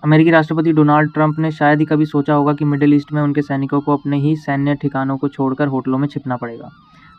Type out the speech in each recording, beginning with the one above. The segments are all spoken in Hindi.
अमेरिकी राष्ट्रपति डोनाल्ड ट्रंप ने शायद ही कभी सोचा होगा कि मिडिल ईस्ट में उनके सैनिकों को अपने ही सैन्य ठिकानों को छोड़कर होटलों में छिपना पड़ेगा।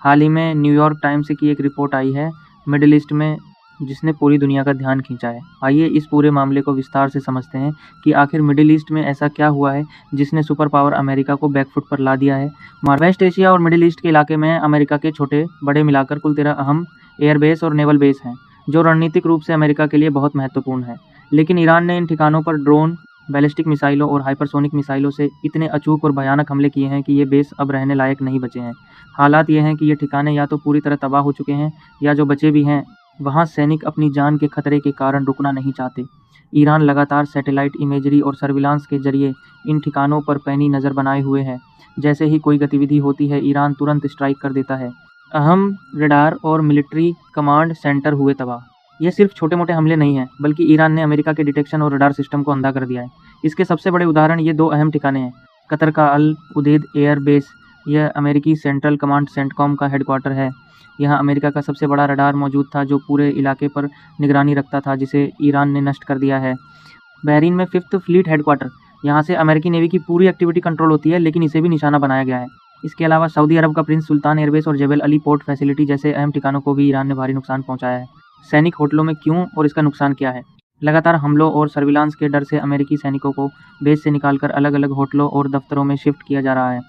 हाल ही में न्यूयॉर्क टाइम्स की एक रिपोर्ट आई है मिडिल ईस्ट में, जिसने पूरी दुनिया का ध्यान खींचा है। आइए इस पूरे मामले को विस्तार से समझते हैं कि आखिर मिडिल ईस्ट में ऐसा क्या हुआ है जिसने सुपर पावर अमेरिका को बैकफुट पर ला दिया है। वेस्ट एशिया और मिडिल ईस्ट के इलाके में अमेरिका के छोटे बड़े मिलाकर कुल 13 अहम एयरबेस और नेवल बेस हैं, जो रणनीतिक रूप से अमेरिका के लिए बहुत महत्वपूर्ण है। लेकिन ईरान ने इन ठिकानों पर ड्रोन, बैलिस्टिक मिसाइलों और हाइपरसोनिक मिसाइलों से इतने अचूक और भयानक हमले किए हैं कि ये बेस अब रहने लायक नहीं बचे हैं। हालात ये हैं कि ये ठिकाने या तो पूरी तरह तबाह हो चुके हैं, या जो बचे भी हैं वहाँ सैनिक अपनी जान के खतरे के कारण रुकना नहीं चाहते। ईरान लगातार सैटेलाइट इमेजरी और सर्विलांस के जरिए इन ठिकानों पर पैनी नज़र बनाए हुए है। जैसे ही कोई गतिविधि होती है, ईरान तुरंत स्ट्राइक कर देता है। अहम रडार और मिलिट्री कमांड सेंटर हुए तबाह। ये सिर्फ छोटे-मोटे हमले नहीं हैं, बल्कि ईरान ने अमेरिका के डिटेक्शन और रडार सिस्टम को अंधा कर दिया है। इसके सबसे बड़े उदाहरण ये 2 अहम ठिकाने हैं। कतर का अल उदेद एयर बेस, यह अमेरिकी सेंट्रल कमांड सेंटकॉम का हेडक्वार्टर है। यहाँ अमेरिका का सबसे बड़ा रडार मौजूद था, जो पूरे इलाके पर निगरानी रखता था, जिसे ईरान ने नष्ट कर दिया है। बहरीन में 5th फ्लीट हेडक्वार्टर, यहाँ से अमेरिकी नेवी की पूरी एक्टिविटी कंट्रोल होती है, लेकिन इसे भी निशाना बनाया गया है। इसके अलावा सऊदी अरब का प्रिंस सुल्तान एयरबेस और जेबल अली पोर्ट फैसिलिटी जैसे अहम ठिकानों को भी ईरान ने भारी नुकसान पहुंचाया है। सैनिक होटलों में क्यों और इसका नुकसान क्या है? लगातार हमलों और सर्विलांस के डर से अमेरिकी सैनिकों को बेस से निकालकर अलग-अलग होटलों और दफ्तरों में शिफ्ट किया जा रहा है।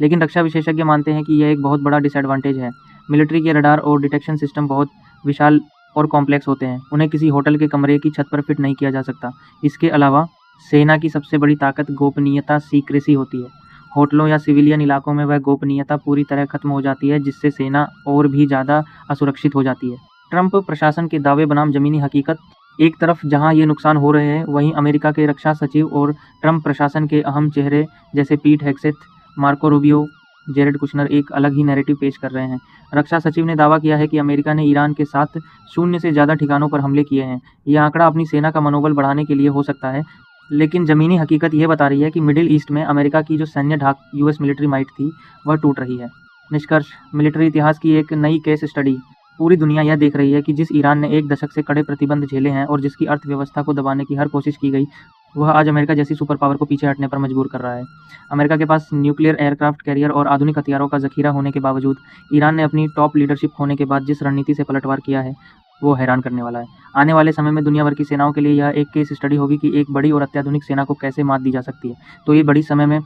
लेकिन रक्षा विशेषज्ञ मानते हैं कि यह एक बहुत बड़ा डिसएडवांटेज है। मिलिट्री के रडार और डिटेक्शन सिस्टम बहुत विशाल और कॉम्प्लेक्स होते हैं। उन्हें किसी होटल के कमरे की छत पर फिट नहीं किया जा सकता। इसके अलावा सेना की सबसे बड़ी ताकत गोपनीयता, सीक्रेसी होती है। होटलों या सिविलियन इलाकों में वह गोपनीयता पूरी तरह खत्म हो जाती है, जिससे सेना और भी ज़्यादा असुरक्षित हो जाती है। ट्रंप प्रशासन के दावे बनाम ज़मीनी हकीकत। एक तरफ जहां ये नुकसान हो रहे हैं, वहीं अमेरिका के रक्षा सचिव और ट्रंप प्रशासन के अहम चेहरे जैसे Pete Hegseth, Marco Rubio, Jared Kushner एक अलग ही नैरेटिव पेश कर रहे हैं। रक्षा सचिव ने दावा किया है कि अमेरिका ने ईरान के साथ 0 से ज़्यादा ठिकानों पर हमले किए हैं। यह आंकड़ा अपनी सेना का मनोबल बढ़ाने के लिए हो सकता है, लेकिन ज़मीनी हकीकत यह बता रही है कि मिडिल ईस्ट में अमेरिका की जो सैन्य ढाक यूएस मिलिट्री माइट थी, वह टूट रही है। निष्कर्ष, मिलिट्री इतिहास की एक नई केस स्टडी। पूरी दुनिया यह देख रही है कि जिस ईरान ने 1 दशक से कड़े प्रतिबंध झेले हैं और जिसकी अर्थव्यवस्था को दबाने की हर कोशिश की गई, वह आज अमेरिका जैसी सुपर पावर को पीछे हटने पर मजबूर कर रहा है। अमेरिका के पास न्यूक्लियर एयरक्राफ्ट कैरियर और आधुनिक हथियारों का ज़खीरा होने के बावजूद ईरान ने अपनी टॉप लीडरशिप खोने के बाद जिस रणनीति से पलटवार किया है, वो हैरान करने वाला है। आने वाले समय में दुनिया भर की सेनाओं के लिए यह एक केस स्टडी होगी कि एक बड़ी और अत्याधुनिक सेना को कैसे मात दी जा सकती है। तो ये बड़ी समय में